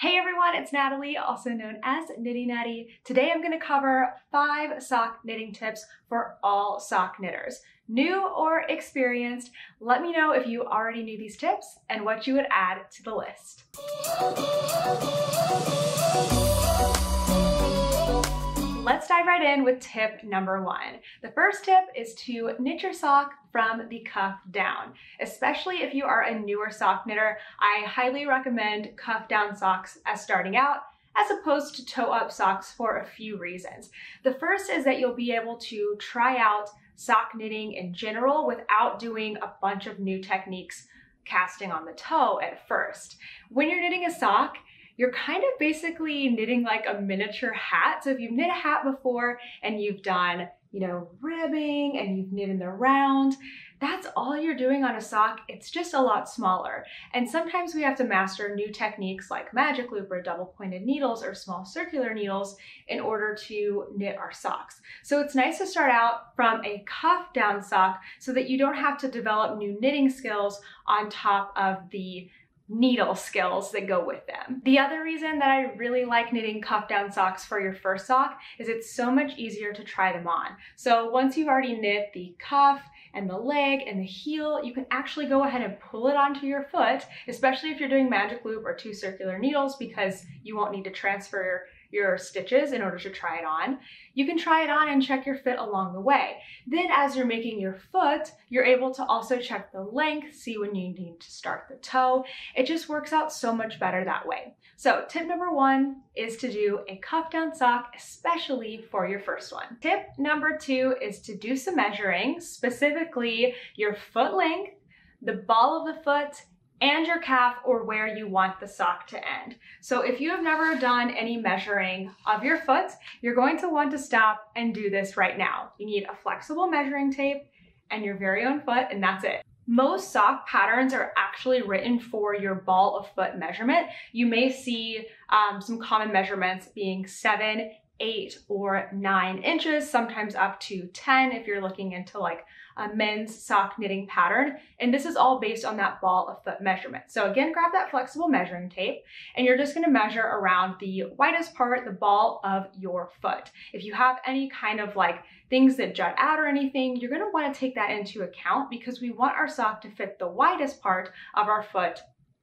Hey everyone, it's Natalie, also known as Knitty Natty. Today I'm going to cover 5 sock knitting tips for all sock knitters. New or experienced, let me know if you already knew these tips and what you would add to the list. Let's dive right in with tip number 1. The first tip is to knit your sock from the cuff down. Especially if you are a newer sock knitter, I highly recommend cuff down socks as starting out, as opposed to toe up socks for a few reasons. The first is that you'll be able to try out sock knitting in general without doing a bunch of new techniques casting on the toe at first. When you're knitting a sock, you're kind of basically knitting like a miniature hat. So if you've knit a hat before and you've done, ribbing and you've knit in the round, that's all you're doing on a sock. It's just a lot smaller. And sometimes we have to master new techniques like magic loop or double pointed needles or small circular needles in order to knit our socks. So it's nice to start out from a cuff down sock so that you don't have to develop new knitting skills on top of the needle skills that go with them. The other reason that I really like knitting cuff down socks for your first sock is it's so much easier to try them on. So once you've already knit the cuff and the leg and the heel, you can actually go ahead and pull it onto your foot, especially if you're doing magic loop or 2 circular needles, because you won't need to transfer your stitches in order to try it on. You can try it on and check your fit along the way. Then as you're making your foot, you're able to also check the length, see when you need to start the toe. It just works out so much better that way. So tip number 1 is to do a cuff down sock, especially for your first one. Tip number 2 is to do some measuring, specifically your foot length, the ball of the foot, and your calf, or where you want the sock to end. So if you have never done any measuring of your foot, you're going to want to stop and do this right now. You need a flexible measuring tape and your very own foot, and that's it. Most sock patterns are actually written for your ball of foot measurement. You may see some common measurements being 7, 8, or 9 inches, sometimes up to 10 if you're looking into like a men's sock knitting pattern. And this is all based on that ball of foot measurement. So again, grab that flexible measuring tape and you're just gonna measure around the widest part, the ball of your foot. If you have any kind of like things that jut out or anything, you're gonna wanna take that into account because we want our sock to fit the widest part of our foot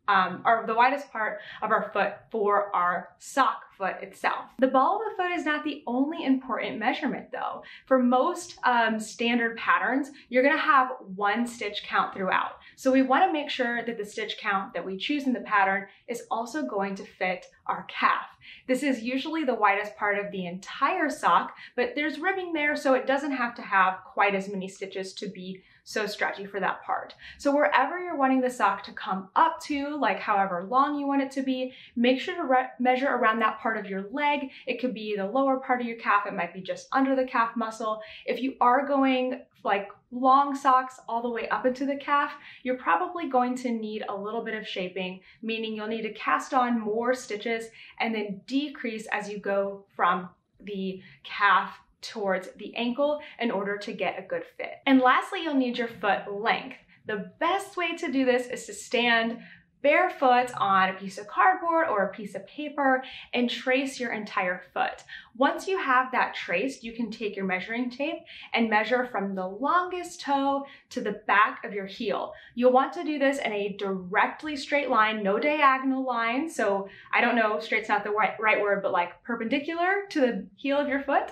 or the widest part of our foot for our sock foot itself. The ball of the foot is not the only important measurement though. For most standard patterns, you're gonna have 1 stitch count throughout. So we wanna make sure that the stitch count that we choose in the pattern is also going to fit our calf. This is usually the widest part of the entire sock, but there's ribbing there, so it doesn't have to have quite as many stitches to be so stretchy for that part. So wherever you're wanting the sock to come up to, like however long you want it to be, make sure to measure around that part of your leg. It could be the lower part of your calf. It might be just under the calf muscle. If you are going like long socks all the way up into the calf, you're probably going to need a little bit of shaping, meaning you'll need to cast on more stitches and then decrease as you go from the calf towards the ankle in order to get a good fit. And lastly, you'll need your foot length. The best way to do this is to stand barefoot on a piece of cardboard or a piece of paper and trace your entire foot. Once you have that traced, you can take your measuring tape and measure from the longest toe to the back of your heel. You'll want to do this in a directly straight line, no diagonal line. So I don't know, straight's not the right word, but like perpendicular to the heel of your foot.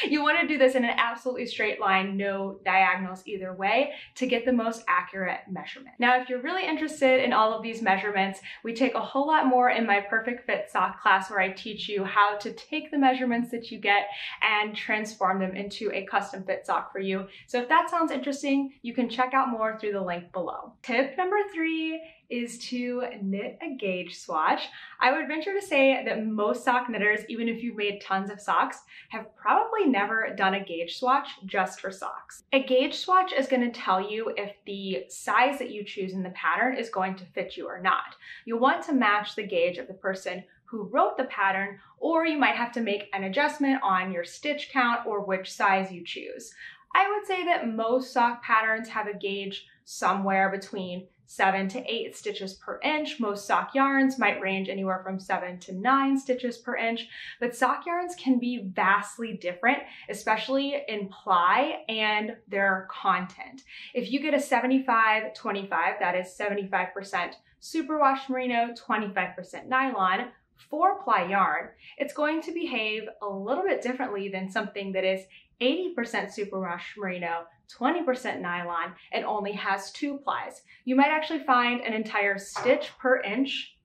You want to do this in an absolutely straight line, no diagonals either way, to get the most accurate measurement. Now, if you're really interested in all of these measurements, we take a whole lot more in my Perfect Fit Sock class where I teach you how to take the measurements that you get and transform them into a custom fit sock for you. So if that sounds interesting, you can check out more through the link below. Tip number 3 is to knit a gauge swatch. I would venture to say that most sock knitters, even if you've made tons of socks, have probably never done a gauge swatch just for socks. A gauge swatch is going to tell you if the size that you choose in the pattern is going to fit you or not. You'll want to match the gauge of the person who wrote the pattern, or you might have to make an adjustment on your stitch count or which size you choose. I would say that most sock patterns have a gauge somewhere between 7 to 8 stitches per inch. Most sock yarns might range anywhere from 7 to 9 stitches per inch, but sock yarns can be vastly different, especially in ply and their content. If you get a 75-25, that is 75% superwash merino, 25% nylon, 4-ply yarn, it's going to behave a little bit differently than something that is 80% superwash merino, 20% nylon, and only has 2 plies. You might actually find an entire stitch per inch,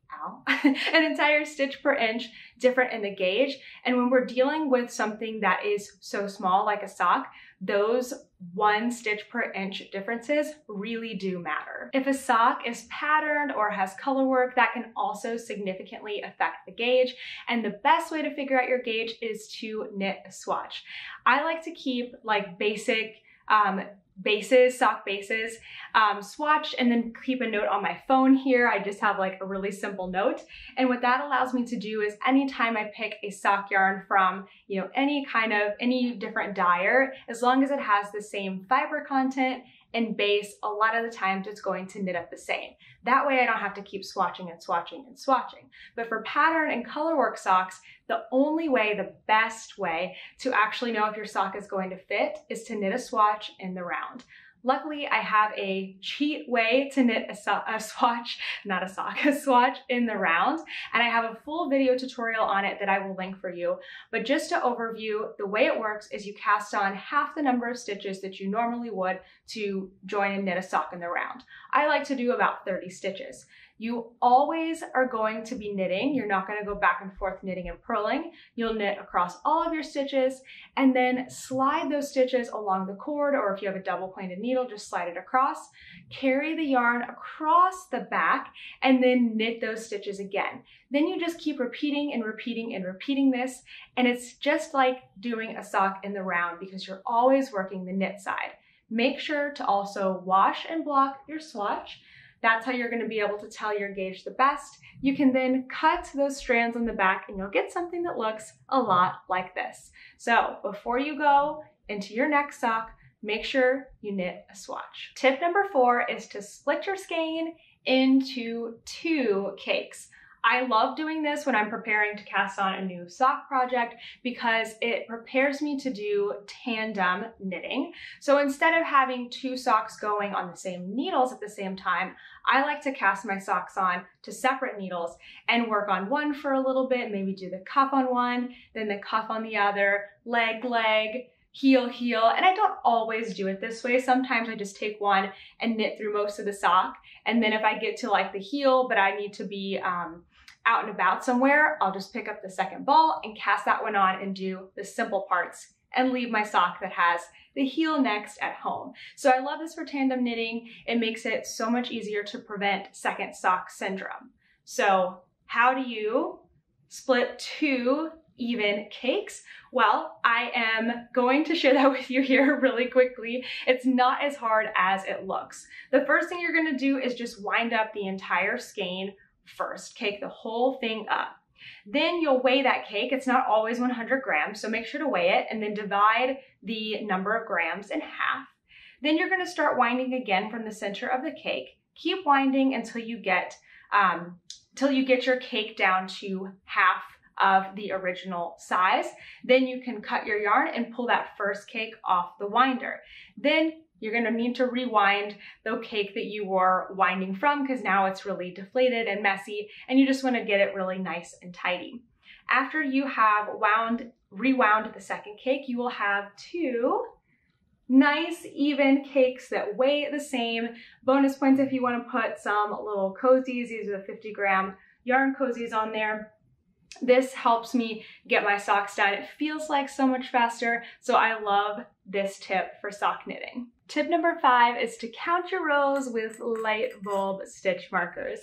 an entire stitch per inch different in the gauge. And when we're dealing with something that is so small like a sock, those 1 stitch per inch differences really do matter. If a sock is patterned or has color work, that can also significantly affect the gauge. And the best way to figure out your gauge is to knit a swatch. I like to keep like basic bases, sock bases, swatched, and then keep a note on my phone here. I just have like a really simple note. And what that allows me to do is anytime I pick a sock yarn from, you know, any different dyer, as long as it has the same fiber content and base, a lot of the times it's going to knit up the same. That way I don't have to keep swatching and swatching and swatching. But for pattern and colorwork socks, the only way, the best way to actually know if your sock is going to fit is to knit a swatch in the round. Luckily, I have a cheat way to knit a swatch in the round, and I have a full video tutorial on it that I will link for you. But just to overview, the way it works is you cast on half the number of stitches that you normally would to join and knit a sock in the round. I like to do about 30 stitches. You always are going to be knitting. You're not going to go back and forth knitting and purling. You'll knit across all of your stitches and then slide those stitches along the cord, or if you have a double pointed needle, just slide it across. Carry the yarn across the back and then knit those stitches again. Then you just keep repeating and repeating and repeating this, and it's just like doing a sock in the round because you're always working the knit side. Make sure to also wash and block your swatch. That's how you're going to be able to tell your gauge the best. You can then cut those strands on the back and you'll get something that looks a lot like this. So before you go into your next sock, make sure you knit a swatch. Tip number 4 is to split your skein into 2 cakes. I love doing this when I'm preparing to cast on a new sock project because it prepares me to do tandem knitting. So instead of having 2 socks going on the same needles at the same time, I like to cast my socks on to separate needles and work on one for a little bit, maybe do the cuff on one, then the cuff on the other, leg, heel, heel. And I don't always do it this way. Sometimes I just take one and knit through most of the sock. And then if I get to like the heel, but I need to be out and about somewhere, I'll just pick up the second ball and cast that one on and do the simple parts and leave my sock that has the heel next at home. So I love this for tandem knitting. It makes it so much easier to prevent second sock syndrome. So how do you split 2 even cakes? Well, I am going to share that with you here really quickly. It's not as hard as it looks. The first thing you're going to do is just wind up the entire skein first. Cake the whole thing up. Then you'll weigh that cake. It's not always 100 grams, so make sure to weigh it and then divide the number of grams in half. Then you're going to start winding again from the center of the cake. Keep winding until you get your cake down to half of the original size. Then you can cut your yarn and pull that first cake off the winder. Then you're going to need to rewind the cake that you were winding from because now it's really deflated and messy and you just want to get it really nice and tidy. After you have rewound the second cake, you will have 2 nice even cakes that weigh the same. Bonus points if you want to put some little cozies. These are the 50-gram yarn cozies on there. This helps me get my socks done. It feels like so much faster, so I love this tip for sock knitting. Tip number 5 is to count your rows with Lightbulb stitch markers.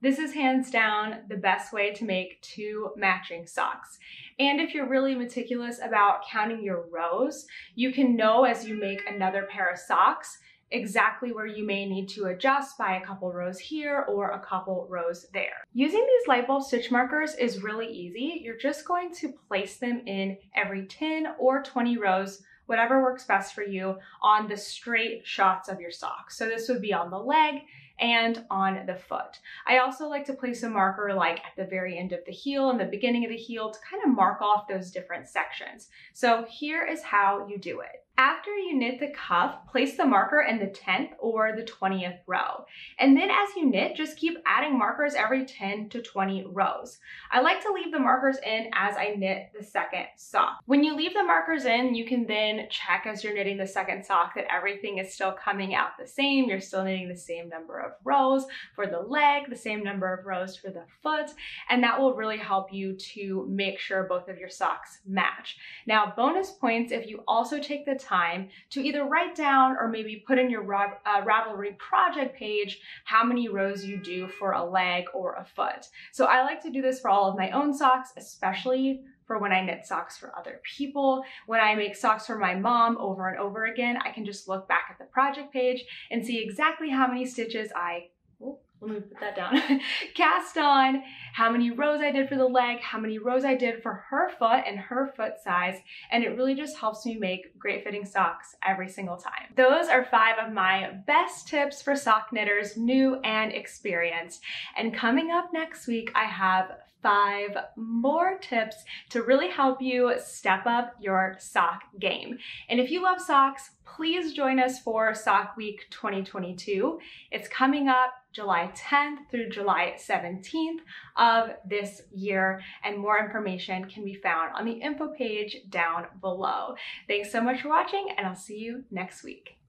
This is hands down the best way to make 2 matching socks. And if you're really meticulous about counting your rows, you can know as you make another pair of socks exactly where you may need to adjust by a couple rows here or a couple rows there. Using these Lightbulb stitch markers is really easy. You're just going to place them in every 10 or 20 rows, whatever works best for you, on the straight shots of your socks. So this would be on the leg and on the foot. I also like to place a marker like at the very end of the heel and the beginning of the heel to kind of mark off those different sections. So here is how you do it. After you knit the cuff, place the marker in the 10th or the 20th row. And then as you knit, just keep adding markers every 10 to 20 rows. I like to leave the markers in as I knit the second sock. When you leave the markers in, you can then check as you're knitting the second sock that everything is still coming out the same. You're still knitting the same number of rows for the leg, the same number of rows for the foot, and that will really help you to make sure both of your socks match. Now, bonus points if you also take the time to either write down or maybe put in your Ravelry project page how many rows you do for a leg or a foot. So I like to do this for all of my own socks, especially for when I knit socks for other people. When I make socks for my mom over and over again, I can just look back at the project page and see exactly how many stitches let me put that down, cast on, how many rows I did for the leg, how many rows I did for her foot and her foot size, and it really just helps me make great fitting socks every single time. Those are 5 of my best tips for sock knitters, new and experienced. And coming up next week, I have 5 more tips to really help you step up your sock game. And if you love socks, please join us for Sock Week 2022. It's coming up July 10th through July 17th of this year, and more information can be found on the info page down below. Thanks so much for watching, and I'll see you next week.